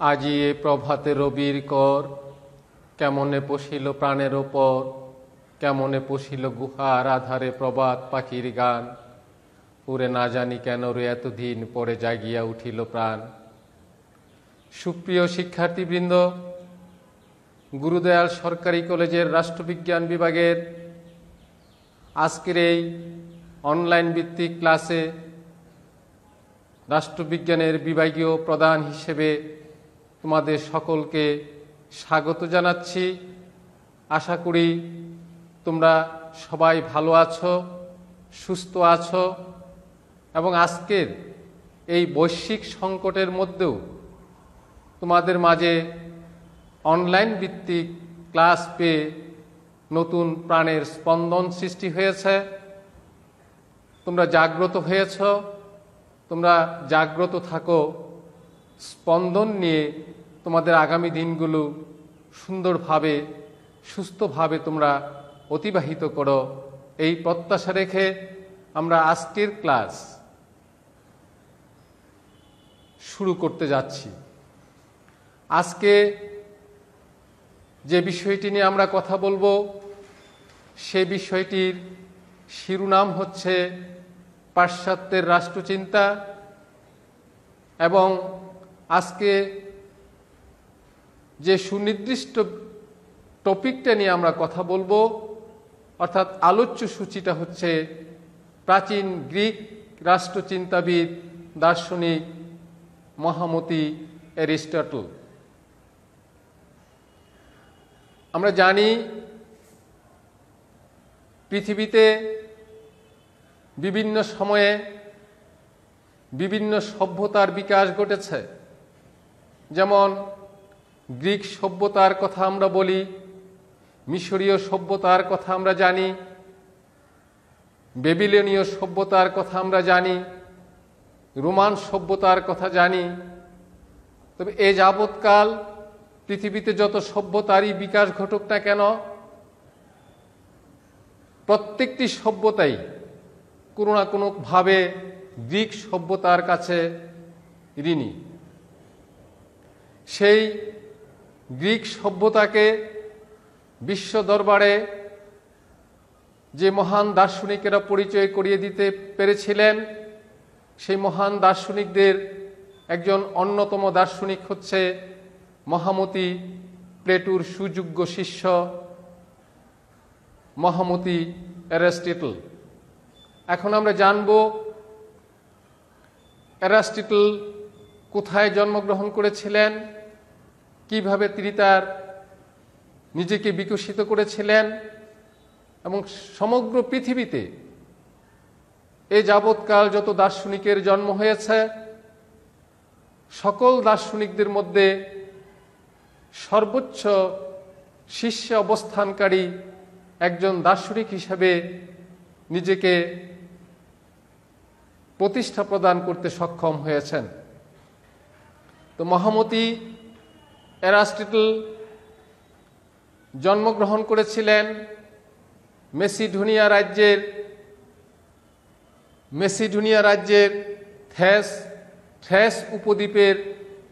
আজি এ প্রভাতে রবির কর, কেমনে পশিল প্রাণের ওপর, কেমনে পশিল গুহার আধারে প্রবাদ পাখির গান। ওরে না জানি কেন রে এতদিন পরে জাগিয়া উঠিল প্রাণ। সুপ্রিয় শিক্ষার্থীবৃন্দ, গুরুদয়াল সরকারি কলেজের রাষ্ট্রবিজ্ঞান বিভাগের আজকের এই অনলাইন ভিত্তিক ক্লাসে রাষ্ট্রবিজ্ঞানের বিভাগীয় প্রধান হিসেবে তোমাদের সকলকে স্বাগত জানাচ্ছি। আশা করি তোমরা সবাই ভালো আছো, সুস্থ আছো এবং আজকের এই বৈশ্বিক সংকটের মধ্যেও তোমাদের মাঝে অনলাইন ভিত্তিক ক্লাস পেয়ে নতুন প্রাণের স্পন্দন সৃষ্টি হয়েছে। তোমরা জাগ্রত হয়েছ, তোমরা জাগ্রত থাকো, স্পন্দন নিয়ে তোমাদের আগামী দিনগুলো সুন্দরভাবে সুস্থভাবে তোমরা অতিবাহিত করো, এই প্রত্যাশা রেখে আমরা আজকের ক্লাস শুরু করতে যাচ্ছি। আজকে যে বিষয়টি নিয়ে আমরা কথা বলবো সে বিষয়টির শিরোনাম হচ্ছে পাশ্চাত্যের রাষ্ট্রচিন্তা, এবং আজকে যে সুনির্দিষ্ট টপিকটা নিয়ে আমরা কথা বলবো অর্থাৎ আলোচ্য সূচিটা হচ্ছে প্রাচীন গ্রিক রাষ্ট্রচিন্তাবিদ দার্শনিক মহামতি অ্যারিস্টটল। আমরা জানি পৃথিবীতে বিভিন্ন সময়ে বিভিন্ন সভ্যতার বিকাশ ঘটেছে। যেমন গ্রিক সভ্যতার কথা আমরা বলি, মিশরীয় সভ্যতার কথা আমরা জানি, বেবিলনীয় সভ্যতার কথা আমরা জানি, রোমান সভ্যতার কথা জানি। তবে এ যাবৎকাল পৃথিবীতে যত সভ্যতারই বিকাশ ঘটুক না কেন, প্রত্যেকটি সভ্যতাই কোনো না কোনোভাবে গ্রিক সভ্যতার কাছে ঋণী। সেই গ্রিক সভ্যতাকে বিশ্ব দরবারে যে মহান দার্শনিকেরা পরিচয় করিয়ে দিতে পেরেছিলেন, সেই মহান দার্শনিকদের একজন অন্যতম দার্শনিক হচ্ছে মহামতি প্লেটোর সুযোগ্য শিষ্য মহামতি অ্যারিস্টটল। এখন আমরা জানব অ্যারিস্টটল কোথায় জন্মগ্রহণ করেছিলেন, কিভাবে তিনি তার নিজেকে বিকশিত করেছিলেন, এবং সমগ্র পৃথিবীতে এ যাবৎকাল যত দার্শনিকের জন্ম হয়েছে সকল দার্শনিকদের মধ্যে সর্বোচ্চ শীর্ষে অবস্থানকারী একজন দার্শনিক হিসেবে নিজেকে প্রতিষ্ঠা প্রদান করতে সক্ষম হয়েছেন। তো মহামতি অ্যারিস্টটল জন্মগ্রহণ করেছিলেন মেসিডোনিয়া রাজ্যের থ্রেস উপদ্বীপের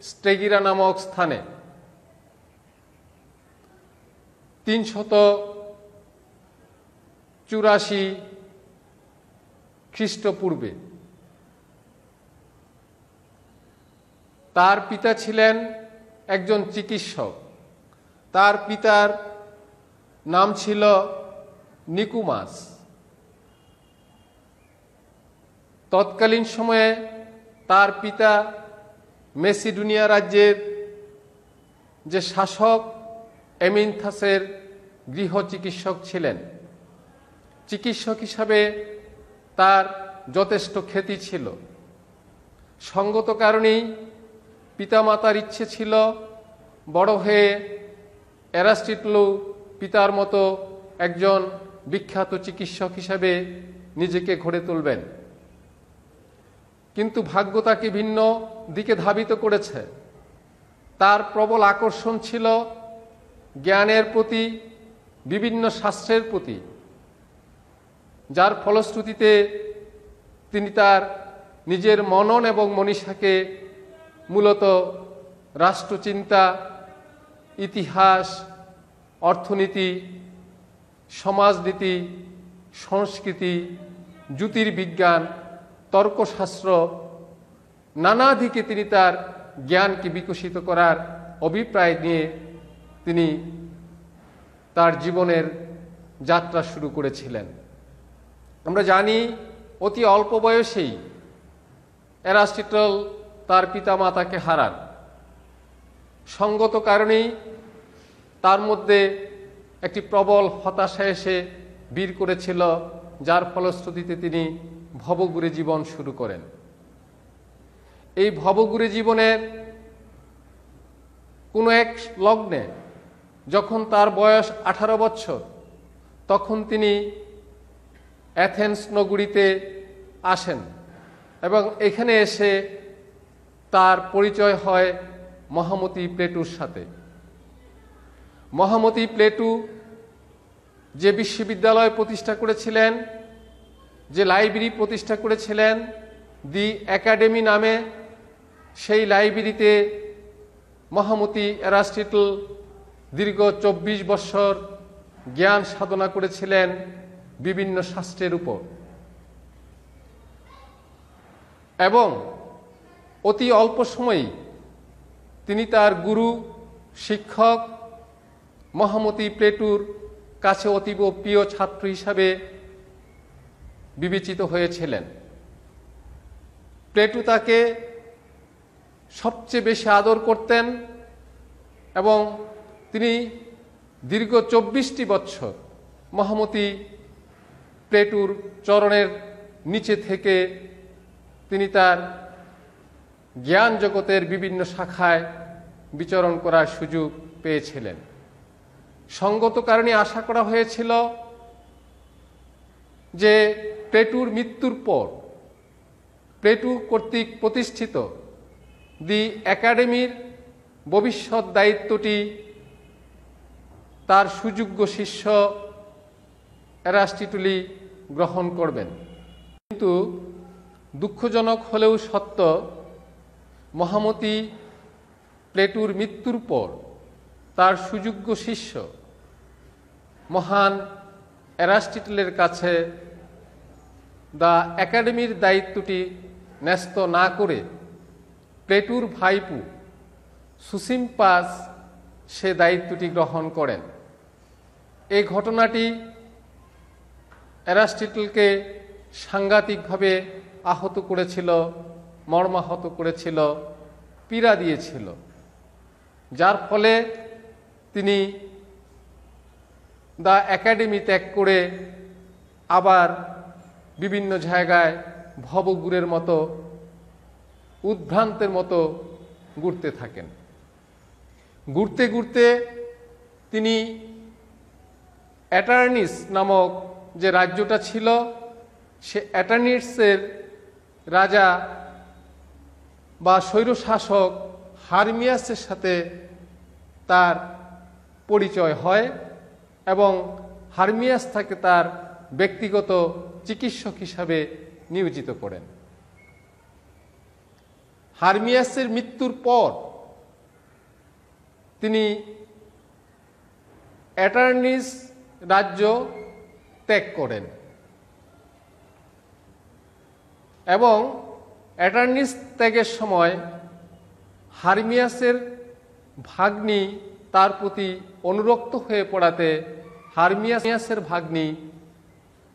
স্টেগিরা নামক স্থানে 384 খ্রিস্টপূর্বে। তার পিতা ছিলেন একজন চিকিৎসক। তার পিতার নাম ছিল নিকুমাস। তৎকালীন সময়ে তার পিতা মেসিডোনিয়া রাজ্যের যে শাসক এমিনথাসের গৃহ চিকিৎসক ছিলেন। চিকিৎসক হিসাবে তার যথেষ্ট খ্যাতি ছিল। সঙ্গত কারণেই পিতামাতার ইচ্ছে ছিল বড় হয়ে অ্যারিস্টটল পিতার মতো একজন বিখ্যাত চিকিৎসক হিসাবে নিজেকে গড়ে তুলবেন। কিন্তু ভাগ্য তাকে ভিন্ন দিকে ধাবিত করেছে। তার প্রবল আকর্ষণ ছিল জ্ঞানের প্রতি, বিভিন্ন শাস্ত্রের প্রতি, যার ফলশ্রুতিতে তিনি তার নিজের মনন এবং মনীষাকে মূলত রাষ্ট্রচিন্তা, ইতিহাস, অর্থনীতি, সমাজনীতি, সংস্কৃতি, জ্যোতির্বিজ্ঞান, তর্কশাস্ত্র নানা দিকে তিনি তার জ্ঞানকে বিকশিত করার অভিপ্রায় নিয়ে তিনি তার জীবনের যাত্রা শুরু করেছিলেন। আমরা জানি অতি অল্প বয়সেই অ্যারিস্টটল তার পিতামাতাকে হারান। সঙ্গত কারণেই তার মধ্যে একটি প্রবল হতাশা এসে বীর করেছিল, যার ফলশ্রুতিতে তিনি ভবঘুরে জীবন শুরু করেন। এই ভবঘুরে জীবনের কোনো এক লগ্নে যখন তার বয়স 18 বছর, তখন তিনি অ্যাথেন্স নগরীতে আসেন এবং এখানে এসে তার পরিচয় হয় মহামতি প্লেটুর সাথে। মহামতি প্লেটু যে বিশ্ববিদ্যালয় প্রতিষ্ঠা করেছিলেন, যে লাইব্রেরি প্রতিষ্ঠা করেছিলেন দি একাডেমি নামে, সেই লাইব্রেরিতে মহামতি অ্যারিস্টটল দীর্ঘ 24 বছর জ্ঞান সাধনা করেছিলেন বিভিন্ন শাস্ত্রের উপর এবং অতি অল্প সময়েই তিনি তার গুরু শিক্ষক মহামতি প্লেটুর কাছে অতীব প্রিয় ছাত্র হিসাবে বিবেচিত হয়েছিলেন। প্লেটু তাকে সবচেয়ে বেশি আদর করতেন এবং তিনি দীর্ঘ 24টি বছর মহামতি প্লেটুর চরণের নিচে থেকে তিনি তার জ্ঞান জগতের বিভিন্ন শাখায় বিচরণ করার সুযোগ পেয়েছিলেন। সঙ্গত কারণে আশা করা হয়েছিল যে প্লেটুর মৃত্যুর পর প্লেটু কর্তৃক প্রতিষ্ঠিত দি একাডেমির ভবিষ্যৎ দায়িত্বটি তার সুযোগ্য শিষ্য অ্যারিস্টটলই গ্রহণ করবেন। কিন্তু দুঃখজনক হলেও সত্য, মহামতি প্লেটুর মৃত্যুর পর তার সুযোগ্য শিষ্য মহান অ্যারিস্টটলের কাছে দ্য একাডেমির দায়িত্বটি ন্যস্ত না করে প্লেটুর ভাইপো সুসিম্পাস সে দায়িত্বটি গ্রহণ করেন। এই ঘটনাটি অ্যারিস্টটলকে সাংঘাতিকভাবে আহত করেছিল, মর্মাহত করেছিল, পীড়া দিয়েছিল, যার ফলে তিনি দ্য একাডেমি ত্যাগ করে আবার বিভিন্ন জায়গায় ভবঘুরের মতো উদ্ভ্রান্তের মতো ঘুরতে থাকেন। ঘুরতে ঘুরতে তিনি অ্যাটার্নিস নামক যে রাজ্যটা ছিল, সে অ্যাটার্নিসের রাজা বা স্বৈরশাসক হারমিয়াসের সাথে তার পরিচয় হয় এবং হারমিয়াস তাকে তার ব্যক্তিগত চিকিৎসক হিসাবে নিয়োজিত করেন। হারমিয়াসের মৃত্যুর পর তিনি অ্যাটার্নিস রাজ্য ত্যাগ করেন এবং অ্যাটার্নিস ত্যাগের সময় হারমিয়াসের ভাগ্নি তার প্রতি অনুরক্ত হয়ে পড়াতে হারমিয়াসের ভাগ্নি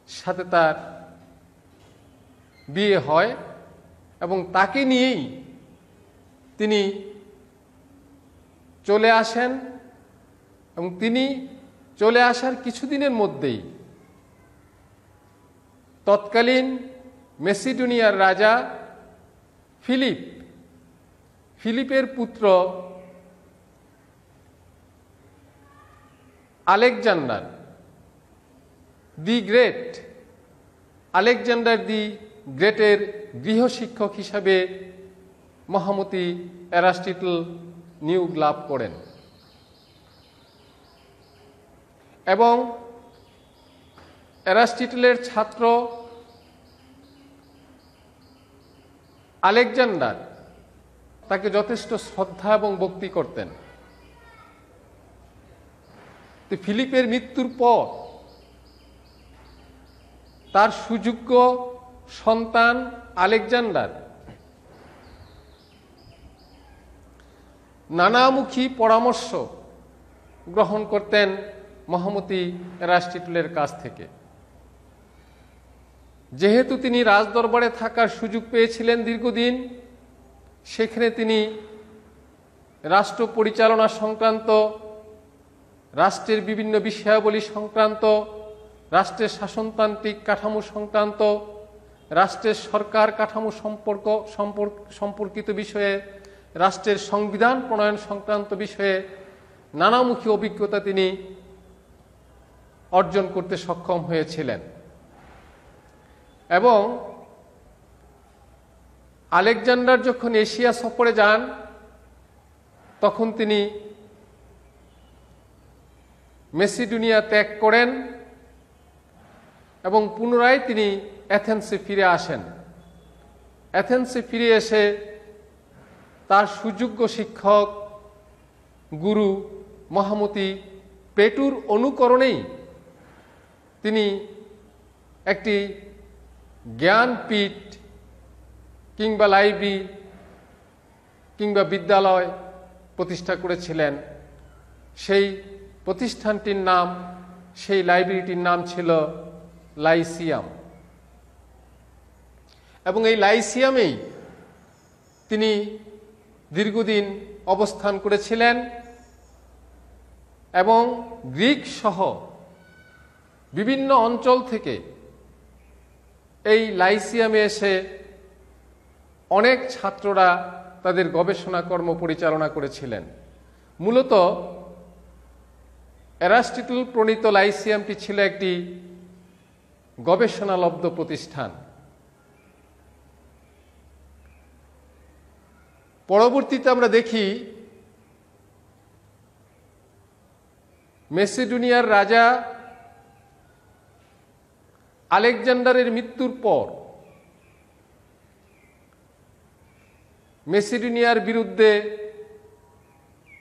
সাথে তার বিয়ে হয় এবং তাকে নিয়েই তিনি চলে আসেন এবং তিনি চলে আসার কিছুদিনের মধ্যেই তৎকালীন মেসিডোনিয়ার রাজা ফিলিপের পুত্র Alexander the Great, Alexander the গ্রেটের গৃহশিক্ষক হিসাবে মহামতি অ্যারিস্টটল নিয়োগ লাভ করেন এবং অ্যারিস্টটলের ছাত্র আলেকজান্ডার তাকে যথেষ্ট শ্রদ্ধা এবং ভক্তি করতেন। তো ফিলিপের মৃত্যুর পর তার সুযোগ্য সন্তান আলেকজান্ডার নানামুখী পরামর্শ গ্রহণ করতেন মহামতি এরাস্টিটলের কাছ থেকে। যেহেতু তিনি রাজদরবারে থাকার সুযোগ পেয়েছিলেন দীর্ঘদিন, সেখানে তিনি রাষ্ট্র পরিচালনা সংক্রান্ত, রাষ্ট্রের বিভিন্ন বিষয়াবলী সংক্রান্ত, রাষ্ট্রের শাসনতান্ত্রিক কাঠামো সংক্রান্ত, রাষ্ট্রের সরকার কাঠামো সম্পর্কিত বিষয়ে, রাষ্ট্রের সংবিধান প্রণয়ন সংক্রান্ত বিষয়ে নানামুখী অভিজ্ঞতা তিনি অর্জন করতে সক্ষম হয়েছিলেন। এবং আলেকজান্ডার যখন এশিয়া সফরে যান, তখন তিনি মেসিডোনিয়া ত্যাগ করেন এবং পুনরায় তিনি অ্যাথেন্সে ফিরে আসেন। অ্যাথেন্সে ফিরে এসে তার সুযোগ্য শিক্ষক গুরু মহামতি প্লেটোর অনুকরণেই তিনি একটি জ্ঞানপীঠ কিংবা লাইব্রেরি কিংবা বিদ্যালয় প্রতিষ্ঠা করেছিলেন। সেই প্রতিষ্ঠানটির নাম, সেই লাইব্রেরিটির নাম ছিল লাইসিয়াম। এবং এই লাইসিয়ামেই তিনি দীর্ঘদিন অবস্থান করেছিলেন এবং গ্রিক সহ বিভিন্ন অঞ্চল থেকে এই লাইসিয়ামে এসে অনেক ছাত্ররা তাদের গবেষণা কর্ম পরিচালনা করেছিলেন। মূলত এরাস্টিটল প্রণীত লাইসিয়ামটি ছিল একটি গবেষণালব্ধ প্রতিষ্ঠান। পরবর্তীতে আমরা দেখি মেসিডোনিয়ার রাজা আলেকজান্ডারের মৃত্যুর পর মেসিডোনিয়ার বিরুদ্ধে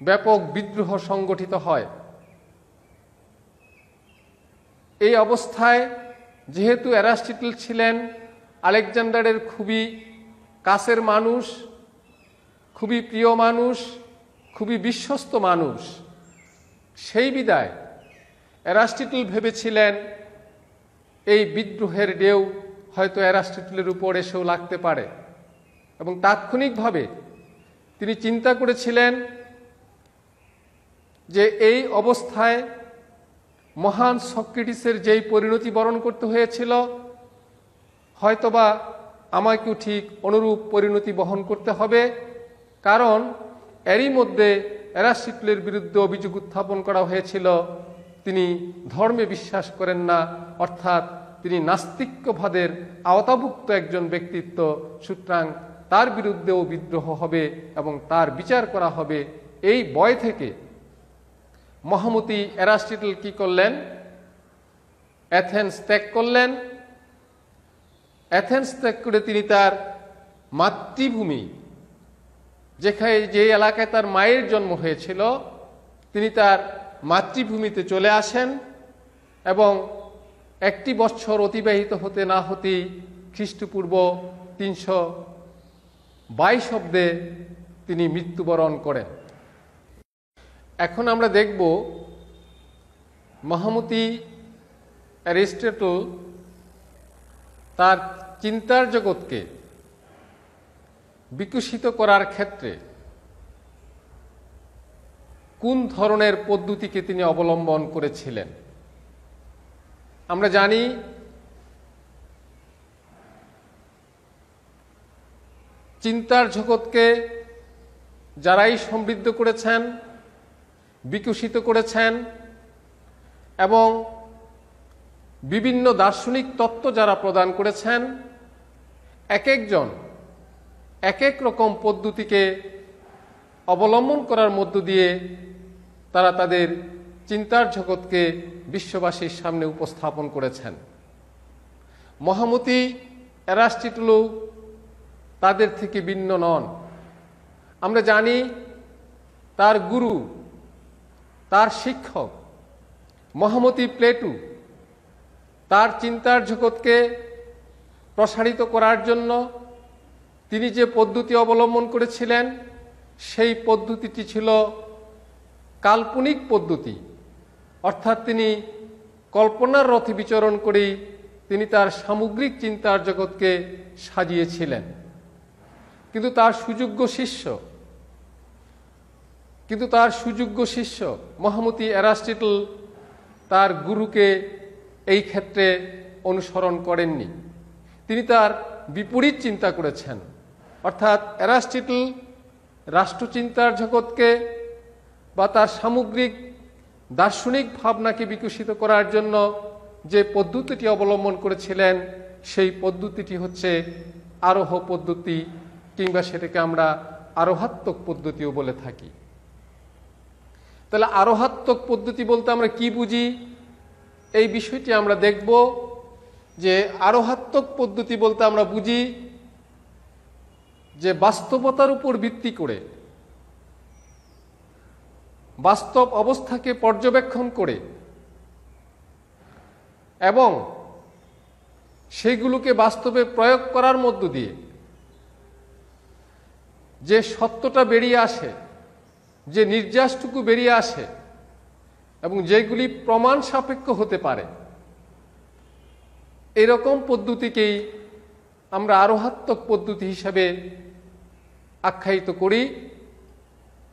ব্যাপক বিদ্রোহ সংগঠিত হয়। এই অবস্থায় যেহেতু এরাস্টিটল ছিলেন আলেকজান্ডারের খুবই কাছের মানুষ, খুবই প্রিয় মানুষ, খুবই বিশ্বস্ত মানুষ, সেই বিদায় এরাস্টিটল ভেবেছিলেন এই বিদ্রোহের ঢেউ হয়তো এরাস্টিটলের উপর এসেও লাগতে পারে। এবং তাৎক্ষণিকভাবে তিনি চিন্তা করেছিলেন যে এই অবস্থায় মহান সক্রেটিসের যেই পরিণতি বরণ করতে হয়েছিল, হয়তোবা আমাকেও ঠিক অনুরূপ পরিণতি বহন করতে হবে। কারণ এরই মধ্যে এরাস্টিটলের বিরুদ্ধে অভিযোগ উত্থাপন করা হয়েছিল তিনি ধর্মে বিশ্বাস করেন না, অর্থাৎ তিনি নাস্তিক্যবাদের আওতাভুক্ত একজন ব্যক্তিত্ব। সুতরাং তার বিরুদ্ধেও বিদ্রোহ হবে এবং তার বিচার করা হবে। এই ভয় থেকে মহামতি এরাস্টিটল কি করলেন? অ্যাথেন্স ত্যাগ করলেন। অ্যাথেন্স ত্যাগ করে তিনি তার মাতৃভূমি, যেখানে যে এলাকায় তার মায়ের জন্ম হয়েছিল, তিনি তার মাতৃভূমিতে চলে আসেন এবং একটি বছর অতিবাহিত হতে না হতেই খ্রিস্টপূর্ব 322 অব্দে তিনি মৃত্যুবরণ করেন। এখন আমরা দেখব মহামতি অ্যারিস্টটল তার চিন্তার জগৎকে বিকশিত করার ক্ষেত্রে কোন ধরনের পদ্ধতিকে তিনি অবলম্বন করেছিলেন। আমরা জানি চিন্তার জগৎকে যারাই সমৃদ্ধ করেছেন, বিকশিত করেছেন এবং বিভিন্ন দার্শনিক তত্ত্ব যারা প্রদান করেছেন, এক একজন এক এক রকম পদ্ধতিকে অবলম্বন করার মধ্য দিয়ে তারা তাদের চিন্তার জগৎকে বিশ্ববাসীর সামনে উপস্থাপন করেছেন। মহামতি এরাস্টিটলও তাদের থেকে ভিন্ন নন। আমরা জানি তার গুরু, তার শিক্ষক মহামতি প্লেটো তার চিন্তার জগৎকে প্রসারিত করার জন্য তিনি যে পদ্ধতি অবলম্বন করেছিলেন সেই পদ্ধতিটি ছিল কাল্পনিক পদ্ধতি, অর্থাৎ তিনি কল্পনার রথে বিচরণ করেই তিনি তার সামগ্রিক চিন্তার জগৎকে সাজিয়েছিলেন। কিন্তু তার সুযোগ্য শিষ্য মহামতি অ্যারিস্টটল তার গুরুকে এই ক্ষেত্রে অনুসরণ করেননি। তিনি তার বিপরীত চিন্তা করেছেন, অর্থাৎ অ্যারিস্টটল রাষ্ট্রচিন্তার জগৎকে বা তার সামগ্রিক দার্শনিক ভাবনাকে বিকশিত করার জন্য যে পদ্ধতিটি অবলম্বন করেছিলেন সেই পদ্ধতিটি হচ্ছে আরোহ পদ্ধতি, কিংবা সেটাকে আমরা আরোহাত্মক পদ্ধতিও বলে থাকি। তাহলে আরোহাত্মক পদ্ধতি বলতে আমরা কি বুঝি, এই বিষয়টি আমরা দেখব। যে আরোহাত্মক পদ্ধতি বলতে আমরা বুঝি যে বাস্তবতার উপর ভিত্তি করে, বাস্তব অবস্থাকে পর্যবেক্ষণ করে এবং সেইগুলোকে বাস্তবে প্রয়োগ করার মধ্য দিয়ে যে সত্যটা বেরিয়ে আসে, যে নির্যাসটুকু বেরিয়ে আসে এবং যেগুলি প্রমাণ সাপেক্ষ হতে পারে, এরকম পদ্ধতিকেই আমরা আরোহাত্মক পদ্ধতি হিসাবে আখ্যায়িত করি।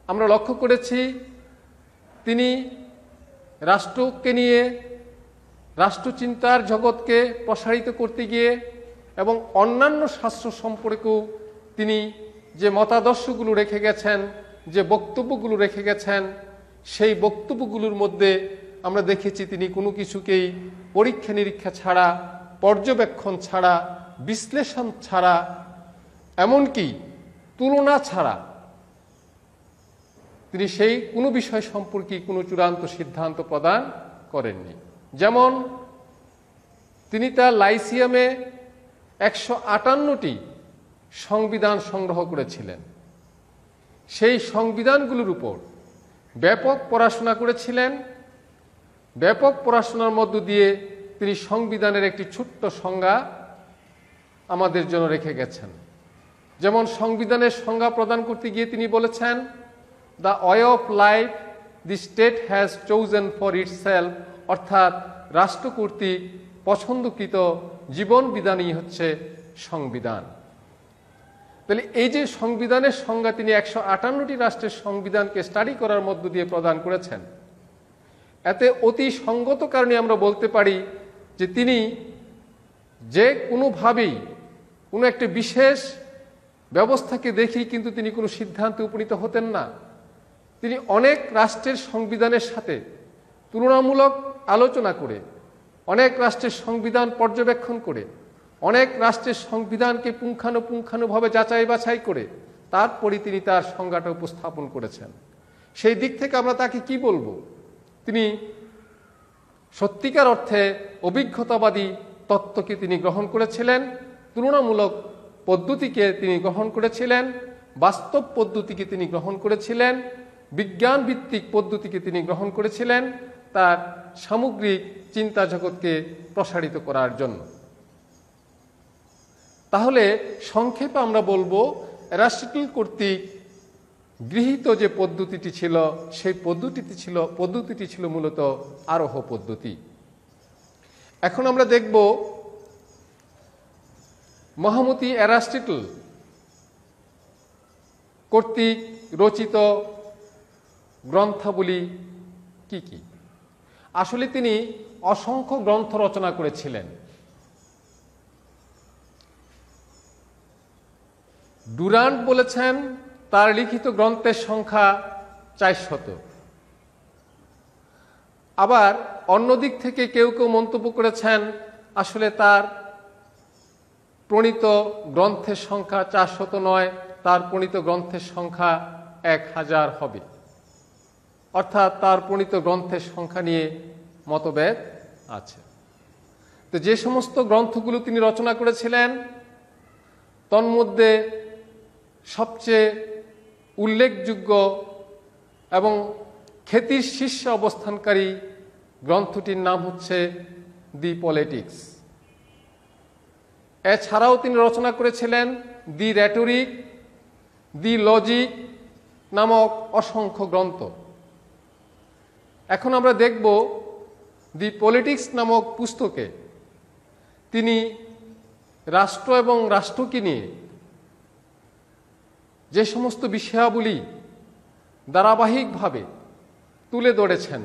আমরা লক্ষ্য করেছি তিনি রাষ্ট্রকে নিয়ে, রাষ্ট্রচিন্তার জগৎকে প্রসারিত করতে গিয়ে এবং অন্যান্য শাস্ত্র সম্পর্কেও তিনি যে মতাদর্শগুলো রেখে গেছেন, যে বক্তব্যগুলো রেখে গেছেন, সেই বক্তব্যগুলোর মধ্যে আমরা দেখেছি তিনি কোনো কিছুকেই পরীক্ষা নিরীক্ষা ছাড়া, পর্যবেক্ষণ ছাড়া, বিশ্লেষণ ছাড়া, এমনকি তুলনা ছাড়া তিনি সেই কোনো বিষয় সম্পর্কে কোনো চূড়ান্ত সিদ্ধান্ত প্রদান করেননি। যেমন তিনি তার লাইসিয়ামে 158টি সংবিধান সংগ্রহ করেছিলেন। সেই সংবিধানগুলোর উপর ব্যাপক পড়াশোনা করেছিলেন। ব্যাপক পড়াশোনার মধ্য দিয়ে তিনি সংবিধানের একটি ছোট্ট সংজ্ঞা আমাদের জন্য রেখে গেছেন। যেমন সংবিধানের সংজ্ঞা প্রদান করতে গিয়ে তিনি বলেছেন, the way of life the state has chosen for itself, অর্থাৎ রাষ্ট্র কর্তৃক পছন্দকৃত জীবন বিধানই হচ্ছে সংবিধান। তাহলে এই যে সংবিধানের সংজ্ঞা তিনি 158টি রাষ্ট্রের সংবিধানকে স্টাডি করার মধ্য দিয়ে প্রদান করেছেন, এতে অতি সঙ্গত কারণে আমরা বলতে পারি যে তিনি যে কোনোভাবেই কোনো একটা বিশেষ ব্যবস্থাকে দেখেই কিন্তু তিনি কোনো সিদ্ধান্তে উপনীত হতেন না। তিনি অনেক রাষ্ট্রের সংবিধানের সাথে তুলনামূলক আলোচনা করে, অনেক রাষ্ট্রের সংবিধান পর্যবেক্ষণ করে, অনেক রাষ্ট্রের সংবিধানকে পুঙ্খানুপুঙ্খানুভাবে যাচাই বাছাই করে তারপরে তিনি তার সংজ্ঞাটা উপস্থাপন করেছেন। সেই দিক থেকে আমরা তাকে কি বলবো? তিনি সত্যিকার অর্থে অভিজ্ঞতাবাদী তত্ত্বকে তিনি গ্রহণ করেছিলেন, তুলনামূলক পদ্ধতিকে তিনি গ্রহণ করেছিলেন, বাস্তব পদ্ধতিকে তিনি গ্রহণ করেছিলেন, বিজ্ঞান ভিত্তিক পদ্ধতিকে তিনি গ্রহণ করেছিলেন তার সামগ্রিক চিন্তা জগৎকে প্রসারিত করার জন্য। তাহলে সংক্ষেপে আমরা বলবো অ্যারিস্টটল কর্তৃক গৃহীত যে পদ্ধতিটি ছিল সেই পদ্ধতিটি ছিল মূলত আরোহ পদ্ধতি। এখন আমরা দেখব মহামতি অ্যারিস্টটল কর্তৃক রচিত গ্রন্থাবলী কি কি। আসলে তিনি অসংখ্য গ্রন্থ রচনা করেছিলেন। ডুরান্ট বলেছেন তার লিখিত গ্রন্থের সংখ্যা 400। আবার অন্যদিক থেকে কেউ কেউ মন্তব্য করেছেন আসলে তার প্রণীত গ্রন্থের সংখ্যা 400 নয়, তার প্রণীত গ্রন্থের সংখ্যা 1000 হবে। অর্থাৎ তার প্রণীত গ্রন্থের সংখ্যা নিয়ে মতভেদ আছে। তো যে সমস্ত গ্রন্থগুলো তিনি রচনা করেছিলেন তন্মধ্যে সবচেয়ে উল্লেখযোগ্য এবং খ্যাতির শীর্ষে অবস্থানকারী গ্রন্থটির নাম হচ্ছে দি পলিটিক্স। এছাড়াও তিনি রচনা করেছিলেন দি রেটরিক, দি লজিক নামক অসংখ্য গ্রন্থ। এখন আমরা দেখব দি পলিটিক্স নামক পুস্তকে তিনি রাষ্ট্র এবং রাষ্ট্রকে নিয়ে যে সমস্ত বিষয়াবলী ধারাবাহিকভাবে তুলে ধরেছেন,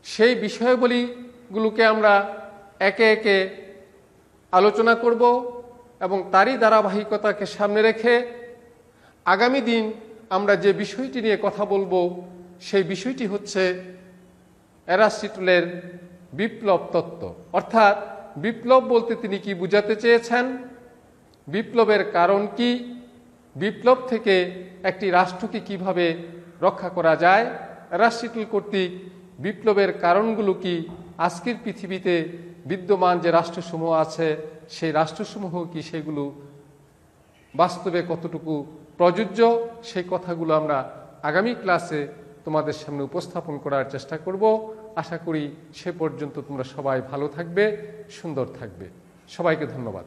সেই বিষয়াবলীগুলোকে আমরা একে একে আলোচনা করব এবং তারই ধারাবাহিকতাকে সামনে রেখে আগামী দিন আমরা যে বিষয়টি নিয়ে কথা বলবো সেই বিষয়টি হচ্ছে অ্যারিস্টটলের বিপ্লব তত্ত্ব। অর্থাৎ বিপ্লব বলতে তিনি কি বোঝাতে চেয়েছেন, বিপ্লবের কারণ কি, বিপ্লব থেকে একটি রাষ্ট্রকে কিভাবে রক্ষা করা যায়, অ্যারিস্টটল কর্তৃক বিপ্লবের কারণগুলো কি, আজকের পৃথিবীতে বিদ্যমান যে রাষ্ট্রসমূহ আছে সেই রাষ্ট্রসমূহ কি সেগুলো বাস্তবে কতটুকু প্রযোজ্য, সেই কথাগুলো আমরা আগামী ক্লাসে তোমাদের সামনে উপস্থাপন করার চেষ্টা করব। আশা করি সে পর্যন্ত তোমরা সবাই ভালো থাকবে, সুন্দর থাকবে। সবাইকে ধন্যবাদ।